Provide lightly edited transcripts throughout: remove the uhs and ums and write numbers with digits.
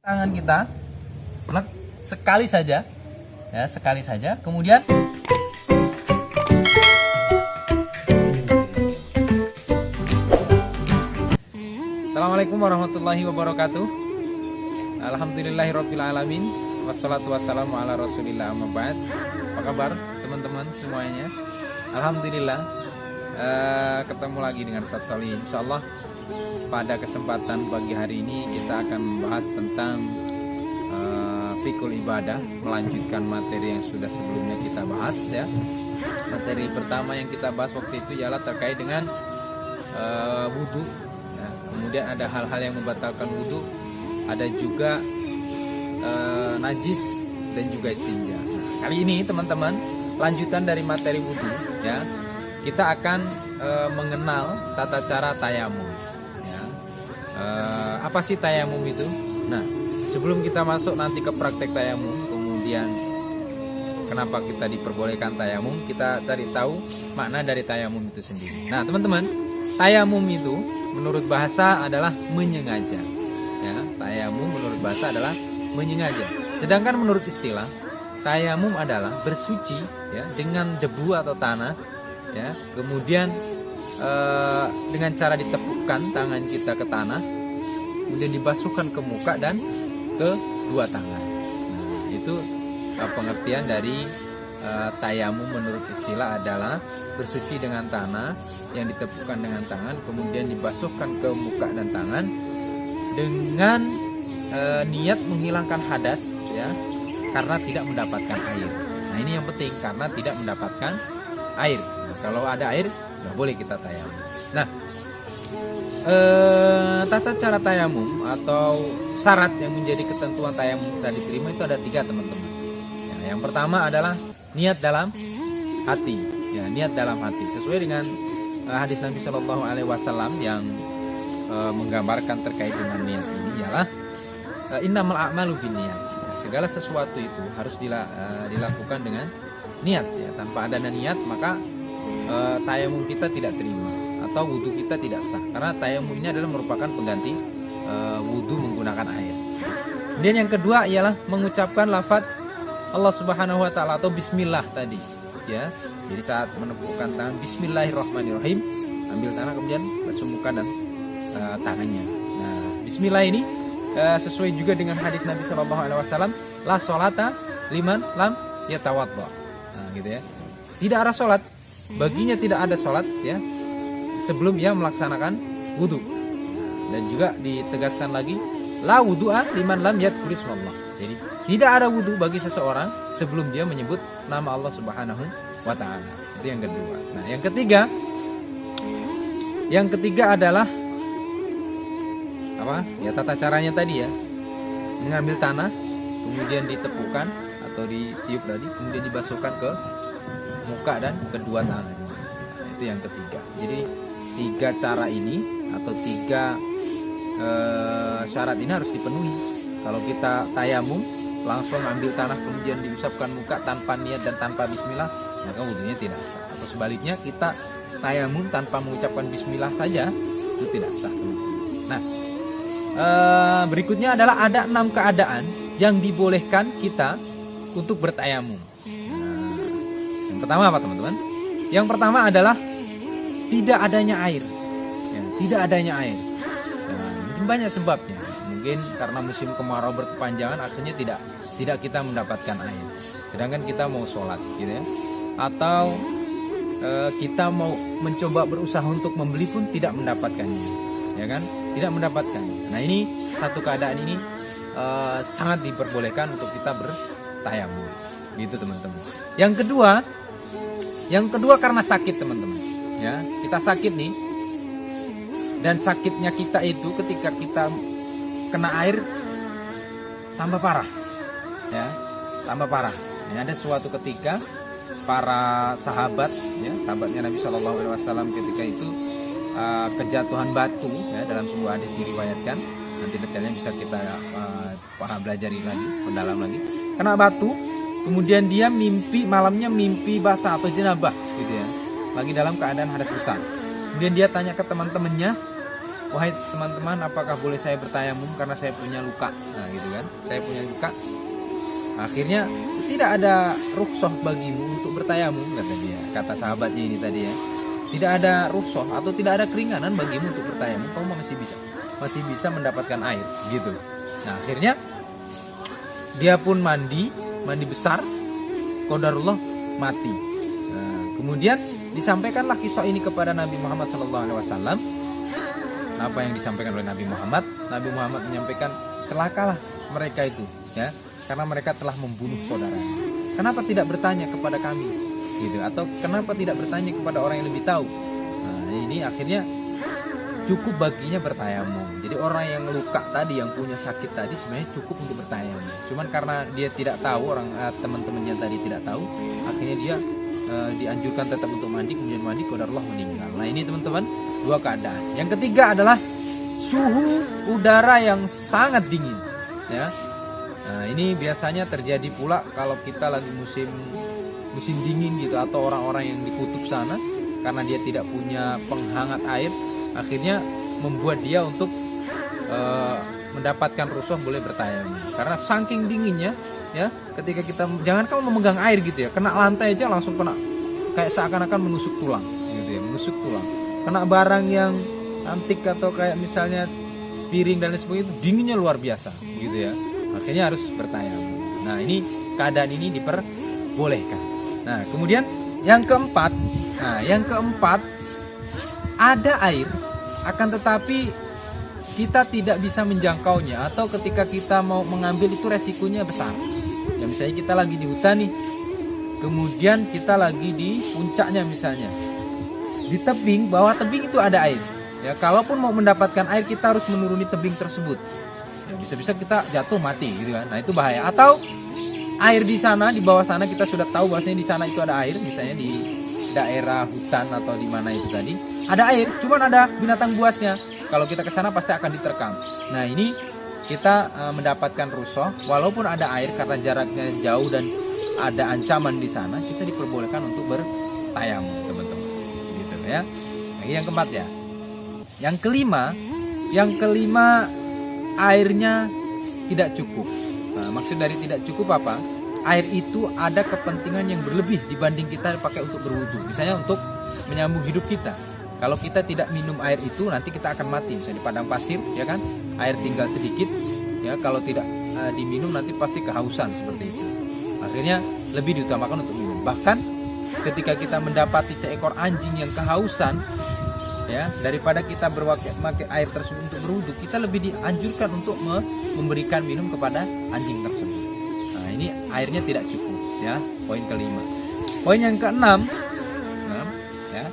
tangan kita plek, sekali saja, ya sekali saja. Kemudian Assalamualaikum warahmatullahi wabarakatuh. Alhamdulillahirabbil alamin. Wassalatu wassalamu ala Rasulillah amma ba'd. Apa kabar teman-teman semuanya? Alhamdulillah ketemu lagi dengan Ustaz Solihin. Insyaallah pada kesempatan pagi hari ini kita akan membahas tentang fikul ibadah, melanjutkan materi yang sudah sebelumnya kita bahas ya. Materi pertama yang kita bahas waktu itu ialah terkait dengan wudu. Nah, kemudian ada hal-hal yang membatalkan wudu, ada juga najis dan juga istinja. Nah, kali ini teman-teman, lanjutan dari materi wudu ya. Kita akan mengenal tata cara tayamum. Apa sih tayamum itu? Nah, sebelum kita masuk nanti ke praktek tayamum, kemudian kenapa kita diperbolehkan tayamum, kita cari tahu makna dari tayamum itu sendiri. Nah, teman-teman, tayamum itu menurut bahasa adalah menyengaja. Ya, tayamum menurut bahasa adalah menyengaja. Sedangkan menurut istilah, tayamum adalah bersuci ya dengan debu atau tanah ya. Kemudian dengan cara ditepukkan tangan kita ke tanah, kemudian dibasuhkan ke muka dan ke dua tangan. Nah, itu pengertian dari tayamum menurut istilah adalah bersuci dengan tanah yang ditepukkan dengan tangan, kemudian dibasuhkan ke muka dan tangan dengan niat menghilangkan hadas ya, karena tidak mendapatkan air. Nah, ini yang penting, karena tidak mendapatkan air. Nah, kalau ada air nggak boleh kita tayamum. Nah, tata cara tayamum atau syarat yang menjadi ketentuan tayamum dan diterima itu ada 3 teman-teman. Ya, yang pertama adalah niat dalam hati. Ya, niat dalam hati sesuai dengan hadis Nabi Shallallahu Alaihi Wasallam yang menggambarkan terkait dengan niat ini ialah innamal a'malu binniyat. Segala sesuatu itu harus dilakukan dengan niat ya. Tanpa adanya niat maka tayamum kita tidak terima atau wudhu kita tidak sah, karena tayamum ini adalah merupakan pengganti wudhu menggunakan air. Kemudian yang kedua ialah mengucapkan lafaz Allah Subhanahu wa taala atau bismillah tadi ya. Jadi saat menepukkan tangan bismillahirrahmanirrahim, ambil tanah kemudian basuh muka dan tangannya. Nah, bismillah ini sesuai juga dengan hadis Nabi Shallallahu Alaihi Wasallam, la sholata liman lam yatawaddo. Nah, gitu ya. Tidak ada sholat baginya, tidak ada sholat ya sebelum ia melaksanakan wudhu. Dan juga ditegaskan lagi, la wudu'a liman lam yadhkurismallah. Jadi tidak ada wudhu bagi seseorang sebelum dia menyebut nama Allah Subhanahu wa taala. Itu yang kedua. Nah, yang ketiga adalah apa? Ya, tata caranya tadi ya. Mengambil tanah, kemudian ditepukkan atau ditiup tadi, kemudian dibasuhkan ke muka dan kedua tangan. Nah, itu yang ketiga. Jadi 3 cara ini atau 3 syarat ini harus dipenuhi. Kalau kita tayamum langsung ambil tanah kemudian diusapkan muka tanpa niat dan tanpa bismillah, maka wudhunya tidak sah. Atau sebaliknya, kita tayamum tanpa mengucapkan bismillah saja, itu tidak sah. Nah, berikutnya adalah ada 6 keadaan yang dibolehkan kita untuk bertayamum. Nah, yang pertama apa teman-teman? Yang pertama adalah tidak adanya air. Ya, tidak adanya air. Nah, mungkin banyak sebabnya. Mungkin karena musim kemarau berkepanjangan, akhirnya tidak kita mendapatkan air. Sedangkan kita mau sholat, gitu ya. Atau kita mau mencoba berusaha untuk membeli pun tidak mendapatkannya, ya kan? Tidak mendapatkannya. Nah, ini satu keadaan ini sangat diperbolehkan untuk kita bertayamum, gitu teman-teman. Yang kedua karena sakit teman-teman. Ya, kita sakit nih, dan sakitnya kita itu ketika kita kena air tambah parah, ya, tambah parah. Ya, ada suatu ketika para sahabat, ya, sahabatnya Nabi Shallallahu Alaihi Wasallam ketika itu kejatuhan batu, ya, dalam sebuah hadis diriwayatkan. Nanti detailnya bisa kita pelajari lagi, mendalam lagi. Kena batu, kemudian dia malamnya mimpi basah atau janabah, gitu ya. Lagi dalam keadaan hadas besar. Kemudian dia tanya ke teman-temannya, wahai teman-teman, apakah boleh saya bertayamum karena saya punya luka? Nah gitu kan, saya punya luka. Akhirnya tidak ada rukhsah bagimu untuk bertayamum, kata dia, kata sahabatnya ini tadi ya. Tidak ada rukhsah atau tidak ada keringanan bagimu untuk bertayamum, kamu masih bisa mendapatkan air gitu. Nah akhirnya dia pun mandi besar, qadarullah mati. Nah, kemudian disampaikanlah kisah ini kepada Nabi Muhammad SAW. Apa yang disampaikan oleh Nabi Muhammad? Nabi Muhammad menyampaikan, celakalah mereka itu, ya, karena mereka telah membunuh saudaranya. Kenapa tidak bertanya kepada kami, gitu? Atau kenapa tidak bertanya kepada orang yang lebih tahu? Nah, ini akhirnya cukup baginya bertayamum. Jadi orang yang luka tadi, yang punya sakit tadi, sebenarnya cukup untuk bertayamum. Cuman karena dia tidak tahu, teman-temannya tadi tidak tahu, akhirnya dia dianjurkan tetap untuk mandi, kemudian mandi, qadarullah meninggal. Nah ini teman-teman, dua keadaan. Yang ketiga adalah suhu udara yang sangat dingin, ya. Nah ini biasanya terjadi pula kalau kita lagi musim dingin gitu, atau orang-orang yang di kutub sana, karena dia tidak punya penghangat air, akhirnya membuat dia untuk mendapatkan rukhsah boleh bertayamum. Karena saking dinginnya, ya, ketika kita jangan kamu memegang air gitu ya, kena lantai aja langsung kena, kayak seakan-akan menusuk tulang gitu ya, menusuk tulang. Kena barang yang antik atau kayak misalnya piring dan lain sebagainya, itu dinginnya luar biasa gitu ya. Akhirnya harus bertayamum. Nah ini keadaan ini diperbolehkan. Nah kemudian yang keempat ada air, akan tetapi kita tidak bisa menjangkaunya, atau ketika kita mau mengambil itu resikonya besar. Ya misalnya kita lagi di hutan nih, kemudian kita lagi di puncaknya misalnya, di tebing, bawah tebing itu ada air. Ya kalaupun mau mendapatkan air kita harus menuruni tebing tersebut. Ya bisa-bisa kita jatuh mati gitu kan. Nah itu bahaya. Atau air di sana, di bawah sana kita sudah tahu bahwasanya di sana itu ada air, misalnya di daerah hutan atau di mana itu tadi ada air, cuman ada binatang buasnya. Kalau kita ke sana pasti akan diterkam. Nah ini kita mendapatkan rukhsah walaupun ada air, karena jaraknya jauh dan ada ancaman di sana, kita diperbolehkan untuk bertayamum, teman-teman. Gitu ya. Nah, yang keempat ya. Yang kelima airnya tidak cukup. Nah, maksud dari tidak cukup apa? Air itu ada kepentingan yang berlebih dibanding kita pakai untuk berwudu. Misalnya untuk menyambung hidup kita. Kalau kita tidak minum air itu, nanti kita akan mati. Misalnya di padang pasir, ya kan, air tinggal sedikit, ya kalau tidak diminum nanti pasti kehausan seperti itu. Akhirnya lebih diutamakan untuk minum. Bahkan ketika kita mendapati seekor anjing yang kehausan, ya, daripada kita memakai air tersebut untuk berwudu, kita lebih dianjurkan untuk memberikan minum kepada anjing tersebut. Nah ini airnya tidak cukup, ya. Poin kelima. Poin yang keenam, ya.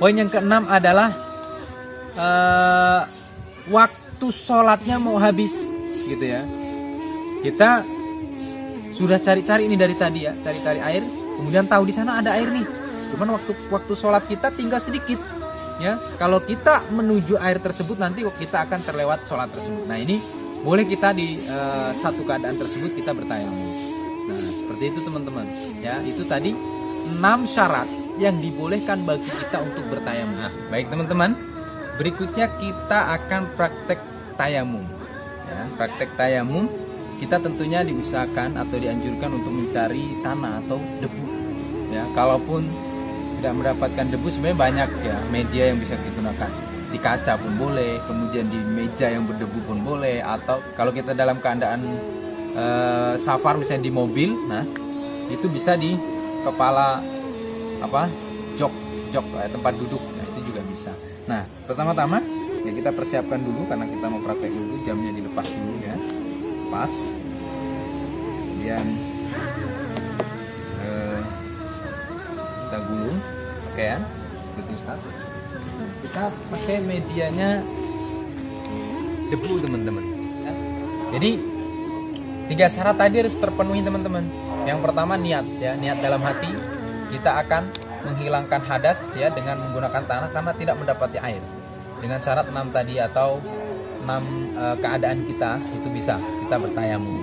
Poin yang keenam adalah waktu sholatnya mau habis, gitu ya. Kita sudah cari-cari ini dari tadi ya, cari-cari air, kemudian tahu di sana ada air nih. Cuman waktu sholat kita tinggal sedikit, ya. Kalau kita menuju air tersebut nanti kita akan terlewat sholat tersebut. Nah ini boleh kita di satu keadaan tersebut kita bertayamum. Nah seperti itu teman-teman, ya. Itu tadi 6 syarat yang dibolehkan bagi kita untuk bertayamum. Nah, baik teman-teman, berikutnya kita akan praktek tayamum. Ya, praktek tayamum kita tentunya diusahakan atau dianjurkan untuk mencari tanah atau debu. Ya, kalaupun tidak mendapatkan debu, sebenarnya banyak ya media yang bisa digunakan. Di kaca pun boleh, kemudian di meja yang berdebu pun boleh, atau kalau kita dalam keadaan safar misalnya di mobil, nah itu bisa di kepala jok tempat duduk, nah itu juga bisa. Nah pertama-tama ya kita persiapkan dulu, karena kita mau praktek dulu, jamnya dilepas dulu ya, pas, kemudian kita gulung, oke ya, gitu Ustaz. Kita pakai medianya debu teman-teman ya. Jadi 3 syarat tadi harus terpenuhi teman-teman. Yang pertama niat ya, niat dalam hati. Kita akan menghilangkan hadas ya dengan menggunakan tanah karena tidak mendapati air. Dengan syarat 6 tadi atau 6 keadaan kita itu bisa kita bertayamum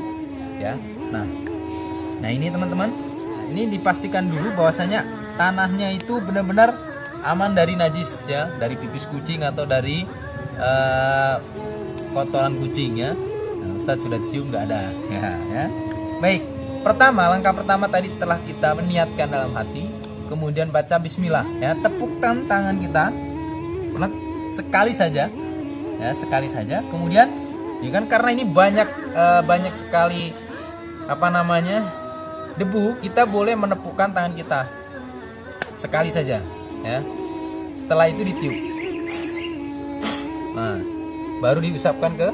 ya. Nah ini teman-teman, ini dipastikan dulu bahwasanya tanahnya itu benar-benar aman dari najis ya, dari pipis kucing atau dari kotoran kucing ya. Nah, Ustadz sudah cium nggak ada ya. Baik, langkah pertama tadi setelah kita meniatkan dalam hati, kemudian baca bismillah ya, tepukkan tangan kita sekali saja ya, sekali saja. Kemudian ya kan, karena ini banyak sekali debu, kita boleh menepukkan tangan kita sekali saja ya. Setelah itu ditiup. Nah, baru diusapkan ke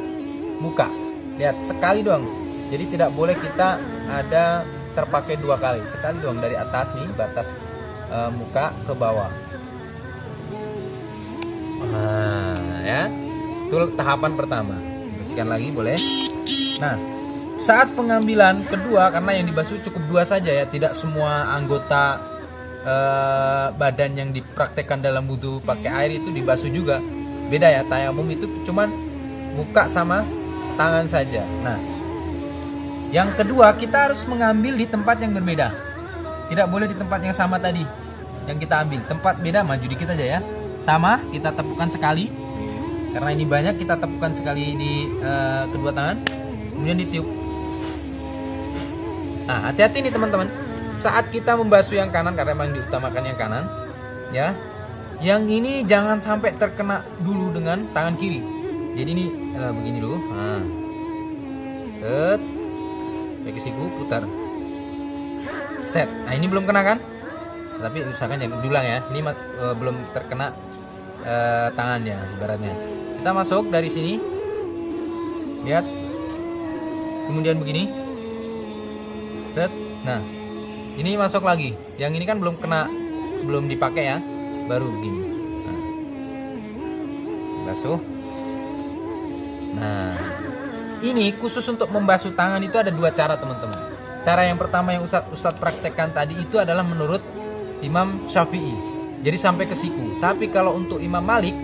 muka. Lihat, sekali doang. Jadi tidak boleh kita ada terpakai 2 kali. Sekali doang dari atas nih, batas muka ke bawah. Nah, ya. Itu tahapan pertama. Bersihkan lagi boleh. Nah, saat pengambilan kedua, karena yang dibasuh cukup 2 saja ya, tidak semua anggota badan yang dipraktekkan dalam wudu pakai air itu dibasuh juga. Beda ya, tayamum itu cuman muka sama tangan saja. Nah, yang kedua, kita harus mengambil di tempat yang berbeda. Tidak boleh di tempat yang sama tadi yang kita ambil. Tempat beda, maju dikit aja ya. Sama, kita tepukan sekali. Karena ini banyak, kita tepukan sekali di kedua tangan. Kemudian ditiup. Nah, hati-hati nih teman-teman. Saat kita membasuh yang kanan, karena memang diutamakan yang kanan ya, yang ini jangan sampai terkena dulu dengan tangan kiri. Jadi ini begini dulu. Nah, set, pakai siku, putar, set. Nah, ini belum kena kan? Tapi usahakan jangan diulang ya. Ini belum terkena tangannya ibaratnya. Kita masuk dari sini, lihat, kemudian begini, set. Nah, ini masuk lagi. Yang ini kan belum kena, belum dipakai ya, baru begini. Nah, basuh. Nah, ini khusus untuk membasuh tangan itu ada 2 cara teman-teman. Cara yang pertama yang Ustadz praktekkan tadi itu adalah menurut Imam Syafi'i. Jadi sampai ke siku. Tapi kalau untuk Imam Malik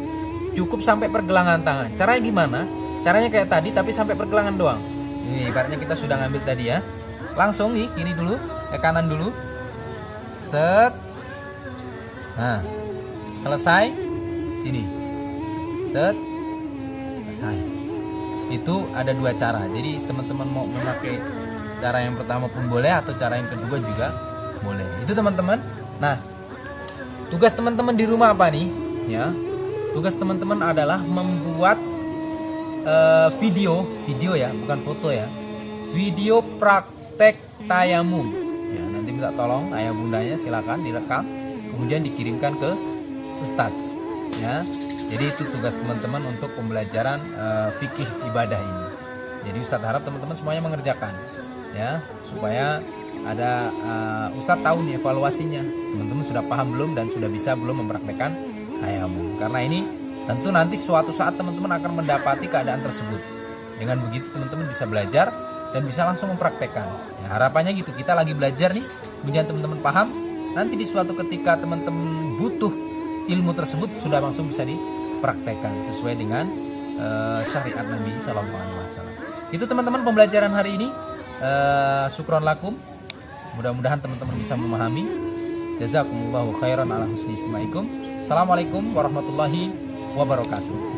cukup sampai pergelangan tangan. Caranya gimana? Caranya kayak tadi tapi sampai pergelangan doang. Ini ibaratnya kita sudah ngambil tadi ya. Langsung nih, kiri dulu, kanan dulu. Set. Nah, selesai. Sini. Set. Selesai. Itu ada 2 cara. Jadi teman-teman mau memakai cara yang pertama pun boleh, atau cara yang kedua juga boleh. Itu teman-teman. Nah, tugas teman-teman di rumah apa nih? Ya, tugas teman-teman adalah membuat video ya, bukan foto ya. Video praktek tayamum. Ya, nanti minta tolong ayah bundanya, silakan direkam, kemudian dikirimkan ke Ustadz. Ya. Jadi itu tugas teman-teman untuk pembelajaran fikih ibadah ini. Jadi Ustadz harap teman-teman semuanya mengerjakan, ya, supaya ada Ustadz tahu nih evaluasinya. Teman-teman sudah paham belum dan sudah bisa belum mempraktekkan tayamum. Karena ini tentu nanti suatu saat teman-teman akan mendapati keadaan tersebut. Dengan begitu teman-teman bisa belajar dan bisa langsung mempraktekkan. Ya, harapannya gitu. Kita lagi belajar nih, kemudian teman-teman paham. Nanti di suatu ketika teman-teman butuh ilmu tersebut sudah langsung bisa dipraktekkan sesuai dengan syariat Nabi Sallallahu Alaihi Wasallam. Itu teman-teman pembelajaran hari ini. Syukron lakum. Mudah-mudahan teman-teman bisa memahami. Jazakumullahu khairan ala husni istimaikum. Assalamualaikum warahmatullahi wabarakatuh.